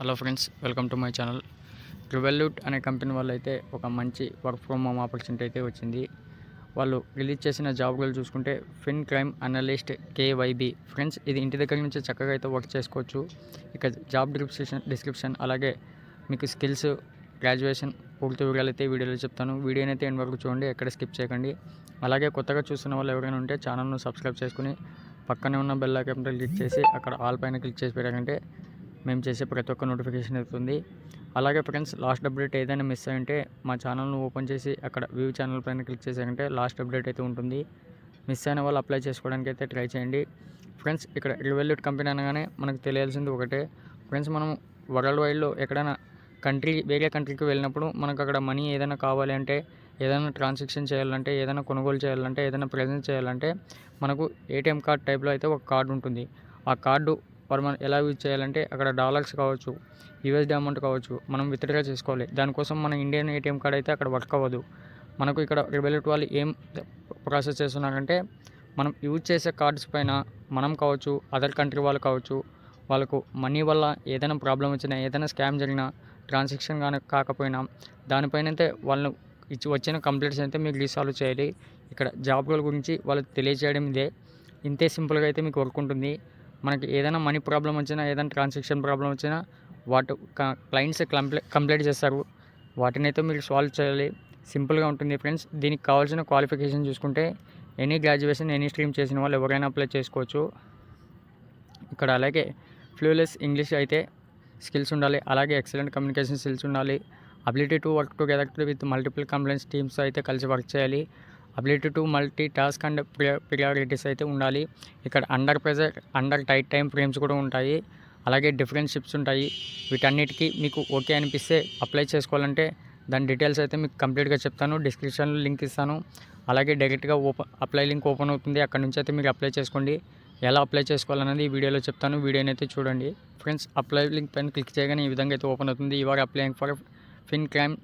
Hello friends, welcome to my channel. Revolut అనే company వాళ్ళు అయితే ఒక మంచి వర్క్ ఫ్రమ్ హోమ్ ఆపర్చునిటీ అయితే వచ్చింది. వాళ్ళు రిలీజ్ చేసిన జాబ్ రోల్ చూసుకుంటే ఫిన్ క్రైమ్ అనలిస్ట్ కేవైబి. ఫ్రెండ్స్, ఇది ఇంటి దగ్గర నుంచి చక్కగా అయితే వర్క్ చేసుకోవచ్చు. ఇక జాబ్ డిస్క్రిప్షన్ అలాగే మీకు స్కిల్స్, గ్రాడ్యుయేషన్ పూర్తి వివరాలు అయితే వీడియోలో చెప్తాను. వీడియోని అయితే ఎండ్ వరకు చూడండి, ఎక్కడ స్కిప్ చేయకండి. అలాగే కొత్తగా చూస్తున్న వాళ్ళు ఎవరైనా ఉంటే ఛానల్ను సబ్స్క్రైబ్ చేసుకుని పక్కనే ఉన్న బెల్ ఐకాన్ క్లిక్ చేసి అక్కడ ఆల్ పైన క్లిక్ చేసి పెట్టారంటే మేము చేసే ప్రతి ఒక్క నోటిఫికేషన్ అవుతుంది. అలాగే ఫ్రెండ్స్, లాస్ట్ అప్డేట్ ఏదైనా మిస్ అయ్యింటే మా ఛానల్ను ఓపెన్ చేసి అక్కడ వ్యూ ఛానల్ పైన క్లిక్ చేశారంటే లాస్ట్ అప్డేట్ అయితే ఉంటుంది. మిస్ అయిన వాళ్ళు అప్లై చేసుకోవడానికి అయితే ట్రై చేయండి. ఫ్రెండ్స్, ఇక్కడ రివల్యూట్ కంపెనీ అనగానే మనకు తెలియాల్సింది ఒకటే. ఫ్రెండ్స్, మనం వరల్డ్ వైడ్లో ఎక్కడైనా వేరే కంట్రీకి వెళ్ళినప్పుడు మనకు అక్కడ మనీ ఏదైనా కావాలి అంటే, ఏదైనా ట్రాన్సాక్షన్ చేయాలంటే, ఏదైనా కొనుగోలు చేయాలంటే, ఏదైనా ప్రజెంట్ చేయాలంటే మనకు ఏటీఎం కార్డ్ టైప్లో అయితే ఒక కార్డు ఉంటుంది. ఆ కార్డు మనం ఎలా యూజ్ చేయాలంటే అక్కడ డాలర్స్ కావచ్చు, యూఎస్డీ అమౌంట్ కావచ్చు, మనం విత్డ్రా చేసుకోవాలి. దానికోసం మన ఇండియన్ ఏటీఎం కార్డ్ అయితే అక్కడ వర్క్ అవ్వదు. మనకు ఇక్కడ రివల్యూట్ వాళ్ళు ఏం ప్రాసెస్ చేస్తున్నారంటే, మనం యూజ్ చేసే కార్డ్స్ పైన మనం కావచ్చు, అదర్ కంట్రీ వాళ్ళు కావచ్చు, వాళ్ళకు మనీ వల్ల ఏదైనా ప్రాబ్లం వచ్చినా, ఏదైనా స్కామ్ జరిగినా, ట్రాన్సాక్షన్ కాకపోయినా దానిపైన అయితే వాళ్ళు వచ్చిన కంప్లైంట్స్ అయితే మీకు రీసాల్వ్ చేయాలి. ఇక్కడ జాబ్ రోల్ గురించి వాళ్ళకి తెలియజేయడం ఇంతే సింపుల్గా అయితే మీకు వర్క్ ఉంటుంది. మనకి ఏదైనా మనీ ప్రాబ్లం వచ్చినా, ఏదైనా ట్రాన్సాక్షన్ ప్రాబ్లం వచ్చినా క్లయింట్స్ కంప్లైంట్ చేస్తారు. వాటిని అయితే మీరు సాల్వ్ చేయాలి. సింపుల్గా ఉంటుంది ఫ్రెండ్స్. దీనికి కావాల్సిన క్వాలిఫికేషన్ చూసుకుంటే ఎనీ గ్రాడ్యుయేషన్, ఎనీ స్ట్రీమ్ చేసిన వాళ్ళు ఎవరైనా అప్లై చేసుకోవచ్చు. ఇక్కడ అలాగే ఫ్లూలెస్ ఇంగ్లీష్ అయితే స్కిల్స్ ఉండాలి. అలాగే ఎక్సలెంట్ కమ్యూనికేషన్ స్కిల్స్ ఉండాలి. Ability to work together with multiple complaints teams అయితే కలిసి వర్క్ చేయాలి. Ability to multi task and priorities అయితే ఉండాలి. ఇక్కడ under pressure, under tight time frames కూడా ఉంటాయి. అలాగే డిఫరెంట్ షిప్స్ ఉంటాయి. వీటన్నిటికీ మీకు ఓకే అనిపిస్తే అప్లై చేసుకోవాలంటే దాని డీటెయిల్స్ అయితే మీకు కంప్లీట్గా చెప్తాను. డిస్క్రిప్షన్లో లింక్ ఇస్తాను. అలాగే డైరెక్ట్గా అప్లై లింక్ ఓపెన్ అవుతుంది. అక్కడ నుంచి అయితే మీరు అప్లై చేసుకోండి. ఎలా అప్లై చేసుకోవాలనేది ఈ వీడియోలో చెప్తాను. వీడియోని అయితే చూడండి. ఫ్రెండ్స్, అప్లై లింక్ పైన క్లిక్ చేయగానే ఈ విధంగా అయితే ఓపెన్ అవుతుంది. You are applying for fin crime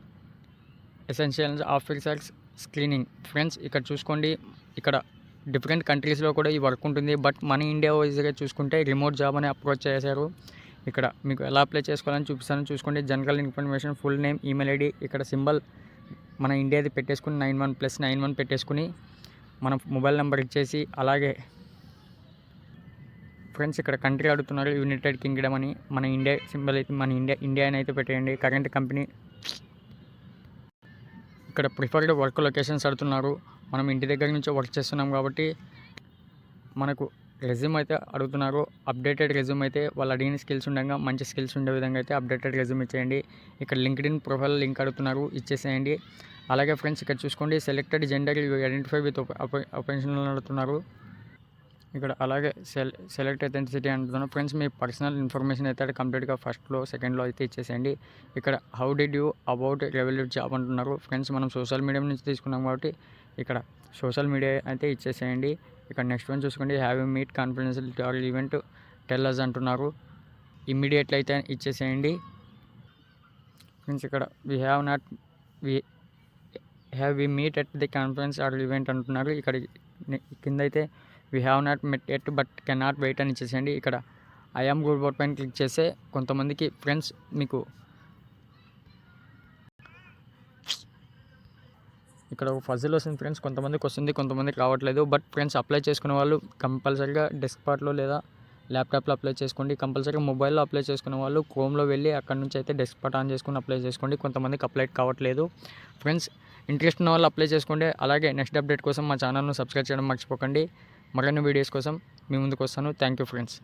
essentials officers screening. Friends, ఇక్కడ చూసుకోండి. ఇక్కడ డిఫరెంట్ కంట్రీస్లో కూడా ఈ వర్క్ ఉంటుంది. బట్ మన ఇండియా వైజ్గా చూసుకుంటే రిమోట్ జాబ్ అని అప్రోచ్ చేశారు. ఇక్కడ మీకు ఎలా అప్లై చేసుకోవాలని చూపిస్తాను. చూసుకోండి. General information, full name, email ID, ఇక్కడ సింబల్ మన ఇండియాది పెట్టేసుకుని 91+91 పెట్టేసుకుని మన మొబైల్ నెంబర్ ఇచ్చేసి, అలాగే ఫ్రెండ్స్ ఇక్కడ కంట్రీ అడుగుతున్నారు, యునైటెడ్ కింగ్డమ్ అని. మన ఇండియా సింబల్ అయితే మన ఇండియా అని అయితే పెట్టేయండి. కరెంట్ కంపెనీ, ఇక్కడ ప్రిఫర్డ్ వర్క్ లొకేషన్స్ అడుగుతున్నారు. మనం ఇంటి దగ్గర నుంచి వర్క్ చేస్తున్నాం కాబట్టి మనకు రెజ్యూమ్ అయితే అడుగుతున్నారు. అప్డేటెడ్ రెజ్యూమ్ అయితే వాళ్ళు అడిగిన స్కిల్స్ ఉండగా మంచి స్కిల్స్ ఉండే విధంగా అయితే అప్డేటెడ్ రెజ్యూమ్ ఇచ్చేయండి. ఇక్కడ లింక్డ్ఇన్ ప్రొఫైల్ లింక్ అడుగుతున్నారు, ఇచ్చేసేయండి. అలాగే ఫ్రెండ్స్, ఇక్కడ చూసుకోండి. Selected gender you identify with operational అడుగుతున్నారు. ఇక్కడ అలాగే సెలెక్ట్ ఎథెంటిసిటీ అంటున్నాను. ఫ్రెండ్స్, మీ పర్సనల్ ఇన్ఫర్మేషన్ అయితే కంప్లీట్గా ఫస్ట్లో, సెకండ్లో అయితే ఇచ్చేసేయండి. ఇక్కడ how did you about Revolut job అంటున్నారు. ఫ్రెండ్స్, మనం సోషల్ మీడియా నుంచి తీసుకున్నాం కాబట్టి ఇక్కడ సోషల్ మీడియా అయితే ఇచ్చేసేయండి. ఇక్కడ నెక్స్ట్ వన్ చూసుకోండి. Have you meet confidential or event tell us అంటున్నారు. ఇమ్మీడియట్లీ అయితే ఇచ్చేసేయండి. ఫ్రెండ్స్, ఇక్కడ we meet at the conference or event అంటున్నారు. ఇక్కడ కింద అయితే we have not met at but can not wait అని ఇచ్చేసేయండి. ఇక్కడ ఐఎమ్ గుడ్ వర్డ్ పైన క్లిక్ చేస్తే కొంతమందికి ఫ్రెండ్స్ మీకు ఇక్కడ ఒక ఫజిల్ వస్తుంది ఫ్రెండ్స్. కొంతమందికి వస్తుంది, కొంతమందికి రావట్లేదు. బట్ ఫ్రెండ్స్, అప్లై చేసుకునే వాళ్ళు కంపల్సరీగా డెస్క్టాప్లో లేదా ల్యాప్టాప్లో అప్లై చేసుకోండి. కంపల్సరీగా మొబైల్లో అప్లై చేసుకునే వాళ్ళు క్రోమ్లో వెళ్ళి అక్కడ నుంచి అయితే డెస్క్టాప్ ఆన్ చేసుకుని అప్లై చేసుకోండి. కొంతమందికి అప్లై కావట్లేదు. ఫ్రెండ్స్, ఇంట్రెస్ట్ ఉన్న వాళ్ళు అప్లై చేసుకోండి. అలాగే నెక్స్ట్ అప్డేట్ కోసం మా ఛానల్ను సబ్స్క్రైబ్ చేయడం మర్చిపోకండి. మరిన్ని వీడియోస్ కోసం మీ ముందుకు వస్తాను. Thank you friends.